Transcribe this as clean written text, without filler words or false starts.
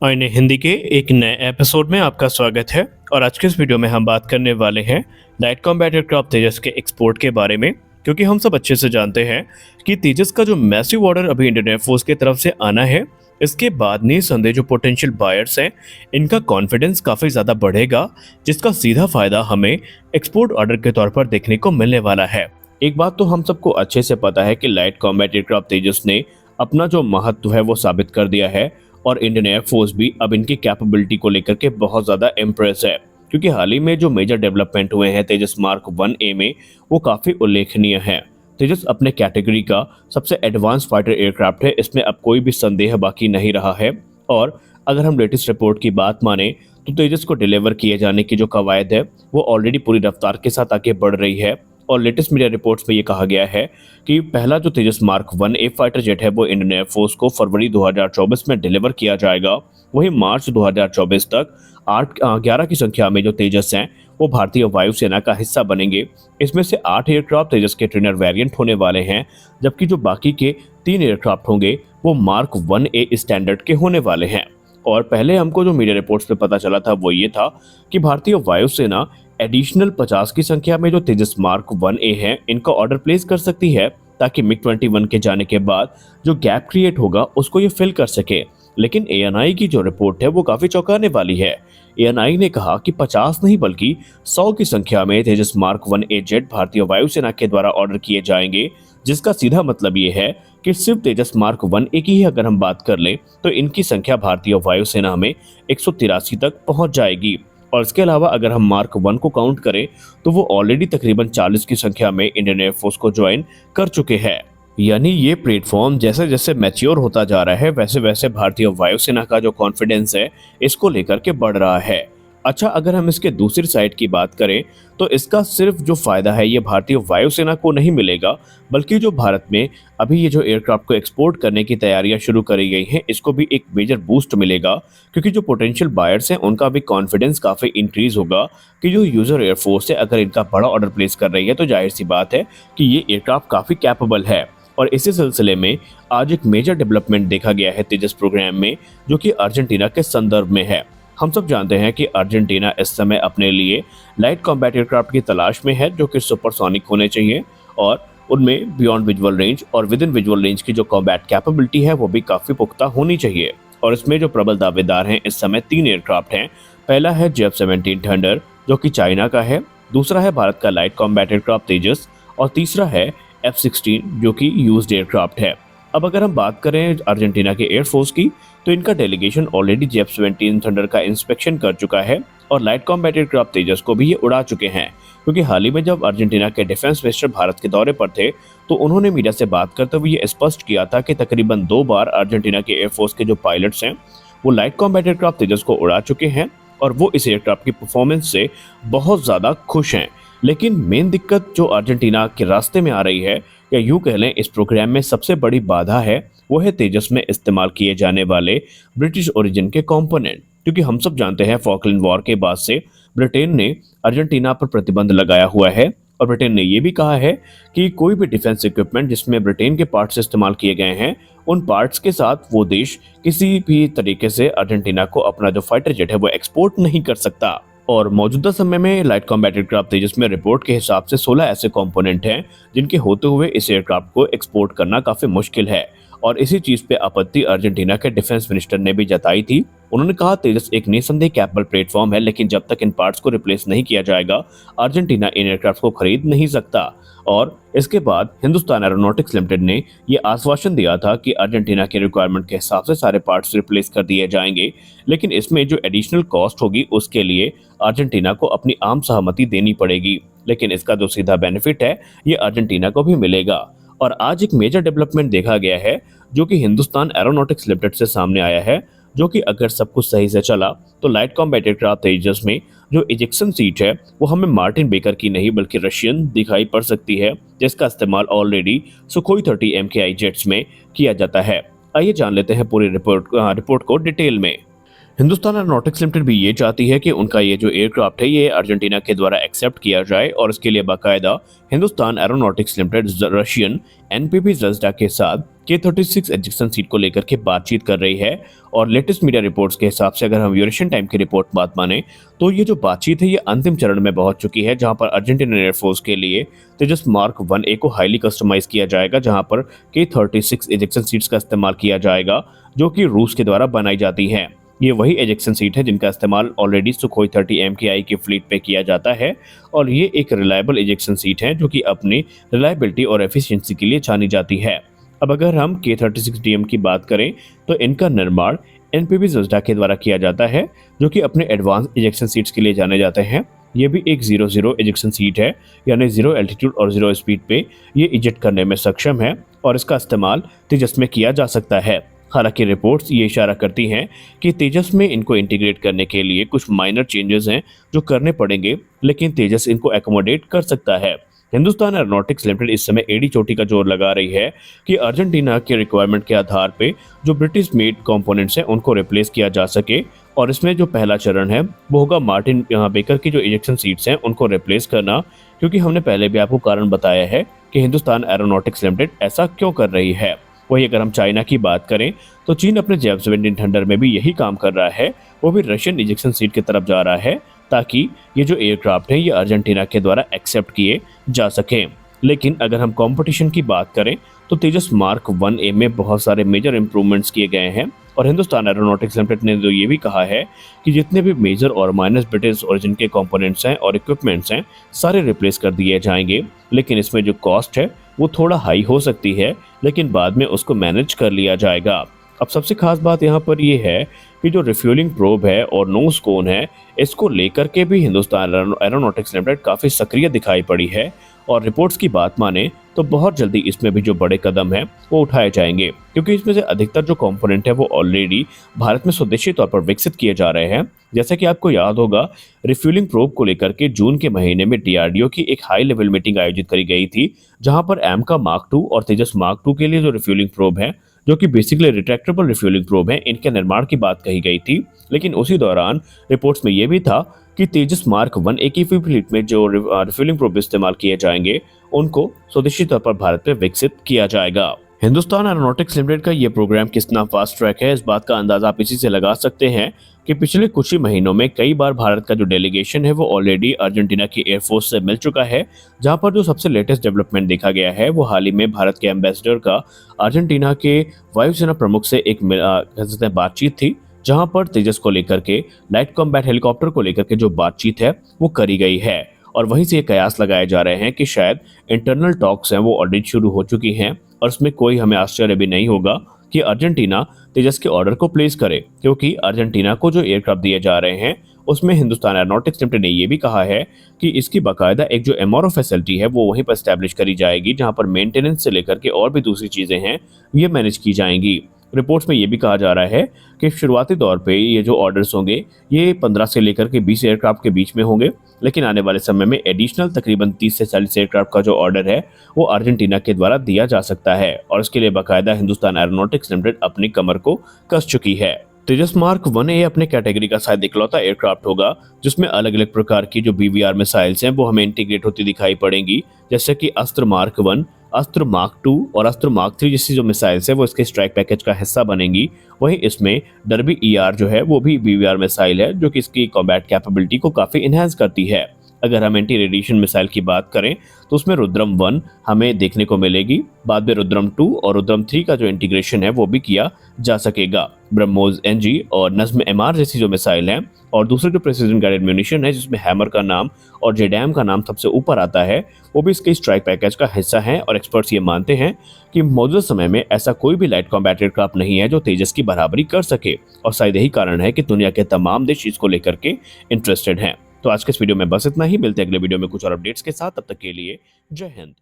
आईने हिंदी के एक नए एपिसोड में आपका स्वागत है। और आज के इस वीडियो में हम बात करने वाले हैं लाइट कॉम्बैट एयरक्राफ्ट तेजस के एक्सपोर्ट के बारे में। क्योंकि हम सब अच्छे से जानते हैं कि तेजस का जो मैसिव ऑर्डर अभी इंडियन एयरफोर्स की तरफ से आना है, इसके बाद निसंदेह जो पोटेंशियल बायर्स हैं इनका कॉन्फिडेंस काफ़ी ज़्यादा बढ़ेगा, जिसका सीधा फायदा हमें एक्सपोर्ट ऑर्डर के तौर पर देखने को मिलने वाला है। एक बात तो हम सबको अच्छे से पता है कि लाइट कॉम्बैट एयरक्राफ्ट तेजस ने अपना जो महत्व है वो साबित कर दिया है, और इंडियन एयरफोर्स भी अब इनकी कैपेबिलिटी को लेकर के बहुत ज़्यादा इम्प्रेस है। क्योंकि हाल ही में जो मेजर डेवलपमेंट हुए हैं तेजस मार्क 1A में, वो काफ़ी उल्लेखनीय है। तेजस अपने कैटेगरी का सबसे एडवांस फाइटर एयरक्राफ्ट है, इसमें अब कोई भी संदेह बाकी नहीं रहा है। और अगर हम लेटेस्ट रिपोर्ट की बात माने तो तेजस को डिलीवर किए जाने की जो कवायद है वो ऑलरेडी पूरी रफ्तार के साथ आगे बढ़ रही है। और लेटेस्ट मीडिया रिपोर्ट्स में ये कहा गया है कि पहला जो तेजस मार्क 1A फाइटर जेट है वो इंडियन एयरफोर्स को फरवरी 2024 में डिलीवर किया जाएगा। वहीं मार्च 2024 तक 11 की संख्या में जो तेजस हैं वो भारतीय वायुसेना का हिस्सा बनेंगे। इसमें से 8 एयरक्राफ्ट तेजस के ट्रेनर वेरिएंट होने वाले हैं, जबकि जो बाकी के 3 एयरक्राफ्ट होंगे वो मार्क 1A स्टैंडर्ड के होने वाले हैं। और पहले हमको जो मीडिया रिपोर्ट्स में पता चला था वो ये था कि भारतीय वायुसेना एडिशनल 50 की संख्या में जो तेजस मार्क 1A है इनका ऑर्डर प्लेस कर सकती है, ताकि मिग 21 के जाने के बाद जो गैप क्रिएट होगा उसको ये फिल कर सके। लेकिन ANI की जो रिपोर्ट है वो काफी चौंकाने वाली है। ANI ने कहा कि 50 नहीं बल्कि 100 की संख्या में तेजस मार्क 1A जेट भारतीय वायुसेना के द्वारा ऑर्डर किए जाएंगे, जिसका सीधा मतलब ये है कि सिर्फ तेजस मार्क 1A की ही अगर हम बात कर लें तो इनकी संख्या भारतीय वायुसेना में 183 तक पहुंच जाएगी। और इसके अलावा अगर हम मार्क 1 को काउंट करें तो वो ऑलरेडी तकरीबन 40 की संख्या में इंडियन एयरफोर्स को ज्वाइन कर चुके हैं। यानी ये प्लेटफॉर्म जैसे जैसे मैच्योर होता जा रहा है वैसे वैसे भारतीय वायुसेना का जो कॉन्फिडेंस है इसको लेकर के बढ़ रहा है। अच्छा, अगर हम इसके दूसरी साइड की बात करें तो इसका सिर्फ जो फायदा है ये भारतीय वायुसेना को नहीं मिलेगा, बल्कि जो भारत में अभी ये जो एयरक्राफ्ट को एक्सपोर्ट करने की तैयारियां शुरू करी गई हैं इसको भी एक मेजर बूस्ट मिलेगा। क्योंकि जो पोटेंशियल बायर्स हैं उनका भी कॉन्फिडेंस काफ़ी इंक्रीज होगा कि जो यूजर एयरफोर्स है अगर इनका बड़ा ऑर्डर प्लेस कर रही है तो जाहिर सी बात है कि ये एयरक्राफ्ट काफ़ी कैपेबल है। और इसी सिलसिले में आज एक मेजर डेवलपमेंट देखा गया है तेजस प्रोग्राम में, जो कि अर्जेंटीना के संदर्भ में है। हम सब जानते हैं कि अर्जेंटीना इस समय अपने लिए लाइट कॉम्बैट एयरक्राफ्ट की तलाश में है जो कि सुपरसोनिक होने चाहिए, और उनमें बियॉन्ड विजुअल रेंज और विद इन विजुअल रेंज की जो कॉम्बैट कैपेबिलिटी है वो भी काफ़ी पुख्ता होनी चाहिए। और इसमें जो प्रबल दावेदार हैं इस समय 3 एयरक्राफ्ट हैं। पहला है JF-17 थंडर जो कि चाइना का है, दूसरा है भारत का लाइट कॉम्बैट एयरक्राफ्ट तेजस, और तीसरा है F-16 जो कि यूज्ड एयरक्राफ्ट है। अब अगर हम बात करें अर्जेंटीना के एयरफोर्स की तो इनका डेलीगेशन ऑलरेडी JF-17 थंडर का इंस्पेक्शन कर चुका है, और लाइट कॉम्बैट एयरक्राफ्ट तेजस को भी ये उड़ा चुके हैं। क्योंकि हाल ही में जब अर्जेंटीना के डिफेंस मिनिस्टर भारत के दौरे पर थे तो उन्होंने मीडिया से बात करते हुए ये स्पष्ट किया था कि तकरीबन 2 बार अर्जेंटीना के एयरफोर्स के जो पायलट्स हैं वो लाइट कॉम्बैट एयरक्राफ्ट तेजस को उड़ा चुके हैं, और वो इस एयरक्राफ्ट की परफॉर्मेंस से बहुत ज़्यादा खुश हैं। लेकिन मेन दिक्कत जो अर्जेंटीना के रास्ते में आ रही है, या यूँ कह लें इस प्रोग्राम में सबसे बड़ी बाधा है, वो है तेजस में इस्तेमाल किए जाने वाले ब्रिटिश ओरिजिन के कंपोनेंट। क्योंकि हम सब जानते हैं फॉकलैंड वॉर के बाद से ब्रिटेन ने अर्जेंटीना पर प्रतिबंध लगाया हुआ है, और ब्रिटेन ने यह भी कहा है कि कोई भी डिफेंस इक्विपमेंट जिसमें ब्रिटेन के पार्ट्स इस्तेमाल किए गए हैं उन पार्ट्स के साथ वो देश किसी भी तरीके से अर्जेंटीना को अपना जो फाइटर जेट है वो एक्सपोर्ट नहीं कर सकता। और मौजूदा समय में लाइट कॉम्बैट एयरक्राफ्ट तेजस में रिपोर्ट के हिसाब से 16 ऐसे कंपोनेंट हैं जिनके होते हुए इस एयरक्राफ्ट को एक्सपोर्ट करना काफी मुश्किल है। और इसी चीज पे आपत्ति अर्जेंटीना के डिफेंस मिनिस्टर ने भी जताई थी। उन्होंने कहा तेजस एक निसंदेह कैपेबल प्लेटफॉर्म है, लेकिन जब तक इन पार्ट्स को रिप्लेस नहीं किया जाएगा अर्जेंटीना इन एयरक्राफ्ट को खरीद नहीं सकता। और इसके बाद हिंदुस्तान एरोनॉटिक्स लिमिटेड ने ये आश्वासन दिया था कि अर्जेंटीना के रिक्वायरमेंट के हिसाब से सारे पार्ट्स रिप्लेस कर दिए जाएंगे, लेकिन इसमें जो एडिशनल कॉस्ट होगी उसके लिए अर्जेंटीना को अपनी आम सहमति देनी पड़ेगी। लेकिन इसका जो सीधा बेनिफिट है ये अर्जेंटीना को भी मिलेगा। और आज एक मेजर डेवलपमेंट देखा गया है जो कि हिंदुस्तान एरोनॉटिक्स लिमिटेड से सामने आया है, जो कि अगर सब कुछ सही से चला तो लाइट कॉम्बैट एयरक्राफ्ट तेजस में जो इजेक्शन सीट है वो हमें मार्टिन बेकर की नहीं बल्कि रशियन दिखाई पड़ सकती है, जिसका इस्तेमाल ऑलरेडी सुखोई 30 MKI जेट्स में किया जाता है। आइए जान लेते हैं पूरी रिपोर्ट को डिटेल में। हिंदुस्तान एरोनॉटिक्स लिमिटेड भी ये चाहती है कि उनका ये जो एयरक्राफ्ट है ये अर्जेंटीना के द्वारा एक्सेप्ट किया जाए और इसके लिए बाकायदा Hindustan aeronautics limited Russian NPP Zvezda के साथ K-36 एजेक्शन सीट को लेकर के बातचीत कर रही है। और लेटेस्ट मीडिया रिपोर्ट्स के हिसाब से अगर हम यूरेशियन टाइम की रिपोर्ट बात माने तो ये जो बातचीत है ये अंतिम चरण में पहुंच चुकी है, जहां पर अर्जेंटीना एयरफोर्स के लिए तेजस मार्क 1A को हाईली कस्टमाइज किया जाएगा, जहां पर K-36 एजेक्शन सीट्स का इस्तेमाल किया जाएगा जो कि रूस के द्वारा बनाई जाती हैं। ये वही एजेक्शन सीट है जिनका इस्तेमाल ऑलरेडी सुखोई 30 MKI की फ्लीट पे किया जाता है और ये एक रिलायबल एजेक्शन सीट है जो कि अपनी रिलायबिलिटी और एफिशिएंसी के लिए जानी जाती है। अब अगर हम K-36DM की बात करें तो इनका निर्माण एनपीपी जज्डा के द्वारा किया जाता है जो कि अपने एडवांस एजेक्शन सीट्स के लिए जाने जाते हैं। ये भी एक 0-0 एजेक्शन सीट है, यानी 0 एल्टीट्यूड और 0 स्पीड पे ये इजेक्ट करने में सक्षम है और इसका इस्तेमाल तेजस में किया जा सकता है। हालांकि रिपोर्ट्स ये इशारा करती हैं कि तेजस में इनको इंटीग्रेट करने के लिए कुछ माइनर चेंजेस हैं जो करने पड़ेंगे, लेकिन तेजस इनको एकोमोडेट कर सकता है। हिंदुस्तान एरोनॉटिक्स लिमिटेड इस समय एडी चोटी का जोर लगा रही है कि अर्जेंटीना के रिक्वायरमेंट के आधार पे जो ब्रिटिश मेड कंपोनेंट्स हैं उनको रिप्लेस किया जा सके और इसमें जो पहला चरण है वो होगा मार्टिन बेकर की जो इजेक्शन सीट्स हैं उनको रिप्लेस करना, क्योंकि हमने पहले भी आपको कारण बताया है कि हिंदुस्तान एरोनॉटिक्स लिमिटेड ऐसा क्यों कर रही है। वही अगर हम चाइना की बात करें तो चीन अपने जेव-17 थंडर में भी यही काम कर रहा है, वो भी रशियन इजेक्शन सीट की तरफ जा रहा है ताकि ये जो एयरक्राफ्ट है ये अर्जेंटीना के द्वारा एक्सेप्ट किए जा सकें। लेकिन अगर हम कंपटीशन की बात करें तो तेजस मार्क 1A में बहुत सारे मेजर इंप्रूवमेंट्स किए गए हैं और हिंदुस्तान एरोनॉटिक्स लिमिटेड ने तो ये भी कहा है कि जितने भी मेजर और माइनस ब्रिटिश ओरिजिन के कंपोनेंट्स हैं और इक्विपमेंट्स हैं सारे रिप्लेस कर दिए जाएंगे। लेकिन इसमें जो कॉस्ट है वो थोड़ा हाई हो सकती है, लेकिन बाद में उसको मैनेज कर लिया जाएगा। अब सबसे खास बात यहाँ पर ये है कि जो रिफ्यूलिंग प्रोब है और नोज कोन है इसको लेकर के भी हिंदुस्तान एरोनॉटिक्स लिमिटेड काफ़ी सक्रिय दिखाई पड़ी है और रिपोर्ट्स की बात माने तो बहुत जल्दी इसमें भी जो बड़े कदम हैं वो उठाए जाएंगे, क्योंकि इसमें से अधिकतर जो कंपोनेंट है वो ऑलरेडी भारत में स्वदेशी तौर पर विकसित किए जा रहे हैं। जैसा कि आपको याद होगा रिफ्यूलिंग प्रोब को लेकर के जून के महीने में DRDO की एक हाई लेवल मीटिंग आयोजित करी गई थी, जहां पर AMCA Mark 2 और तेजस Mark 2 के लिए जो रिफ्यूलिंग प्रोब है जो कि बेसिकली रिट्रैक्टेबल रिफ्यूलिंग प्रोब है इनके निर्माण की बात कही गई थी। लेकिन उसी दौरान रिपोर्ट्स में यह भी था कि तेजस मार्क 1A की फ्लीट में जो रिफ्यूलिंग प्रोब इस्तेमाल किए जाएंगे उनको स्वदेशी तौर पर भारत में विकसित किया जाएगा। हिंदुस्तान एरोनॉटिक्स लिमिटेड का ये प्रोग्राम कितना फास्ट ट्रैक है इस बात का अंदाजा आप इसी से लगा सकते हैं कि पिछले कुछ ही महीनों में कई बार भारत का जो डेलीगेशन है वो ऑलरेडी अर्जेंटीना की एयरफोर्स से मिल चुका है, जहां पर जो सबसे लेटेस्ट डेवलपमेंट देखा गया है वो हाल ही में भारत के एम्बेसडर का अर्जेंटीना के वायुसेना प्रमुख से एक बातचीत थी, जहां पर तेजस को लेकर के लाइट कॉम्बैट हेलीकॉप्टर को लेकर के जो बातचीत है वो करी गई है और वहीं से ये कयास लगाए जा रहे हैं कि शायद इंटरनल टॉक्स हैं वो ऑलरेडी शुरू हो चुकी हैं और इसमें कोई हमें आश्चर्य भी नहीं होगा कि अर्जेंटीना तेजस के ऑर्डर को प्लेस करे, क्योंकि अर्जेंटीना को जो एयरक्राफ्ट दिए जा रहे हैं उसमें हिंदुस्तान एरोनॉटिक्स लिमिटेड ने ये भी कहा है कि इसकी बाकायदा एक जो MRO फैसिलिटी है वो वहीं पर स्टैब्लिश करी जाएगी, जहां पर मेंटेनेंस से लेकर के और भी दूसरी चीजें हैं ये मैनेज की जाएंगी। रिपोर्ट्स में ये भी कहा जा रहा है कि शुरुआती दौर पे ये जो ऑर्डर्स होंगे ये 15 से लेकर के 20 एयरक्राफ्ट के बीच में होंगे, लेकिन आने वाले समय में एडिशनल तकरीबन 30 से 40 एयरक्राफ्ट का जो ऑर्डर है वो अर्जेंटीना के द्वारा दिया जा सकता है और इसके लिए बाकायदा हिंदुस्तान एरोनॉटिक्स लिमिटेड अपनी कमर को कस चुकी है। तेजस मार्क 1A अपने कैटेगरी का शायद इकलौता एयरक्राफ्ट होगा जिसमें अलग अलग प्रकार की जो BVR मिसाइल्स हैं वो हमें इंटीग्रेट होती दिखाई पड़ेंगी, जैसे कि अस्त्र मार्क 1, अस्त्र मार्क 2 और अस्त्र मार्क 3 जैसी जो मिसाइल्स है वो इसके स्ट्राइक पैकेज का हिस्सा बनेंगी। वहीं इसमें डर्बी ER जो है वो भी BVR मिसाइल है जो कि इसकी कॉम्बैट कैपेबिलिटी को काफी इनहेंस करती है। अगर हम एंटी रेडिएशन मिसाइल की बात करें तो उसमें रुद्रम 1 हमें देखने को मिलेगी, बाद में रुद्रम 2 और रुद्रम 3 का जो इंटीग्रेशन है वो भी किया जा सकेगा। ब्रह्मोस NG और नज्म MR जैसी जो मिसाइल है और दूसरे जो प्रेसिजन गाइडेड म्यूनिशन है जिसमें हैमर का नाम और जेडैम का नाम सबसे ऊपर आता है वो भी इसके स्ट्राइक पैकेज का हिस्सा है और एक्सपर्ट्स ये मानते हैं कि मौजूदा समय में ऐसा कोई भी लाइट कॉम्बैट एयरक्राफ्ट नहीं है जो तेजस की बराबरी कर सके और शायद यही कारण है कि दुनिया के तमाम देश इसको लेकर के इंटरेस्टेड हैं। तो आज के इस वीडियो में बस इतना ही, मिलते हैं अगले वीडियो में कुछ और अपडेट्स के साथ, तब तक के लिए जय हिंद।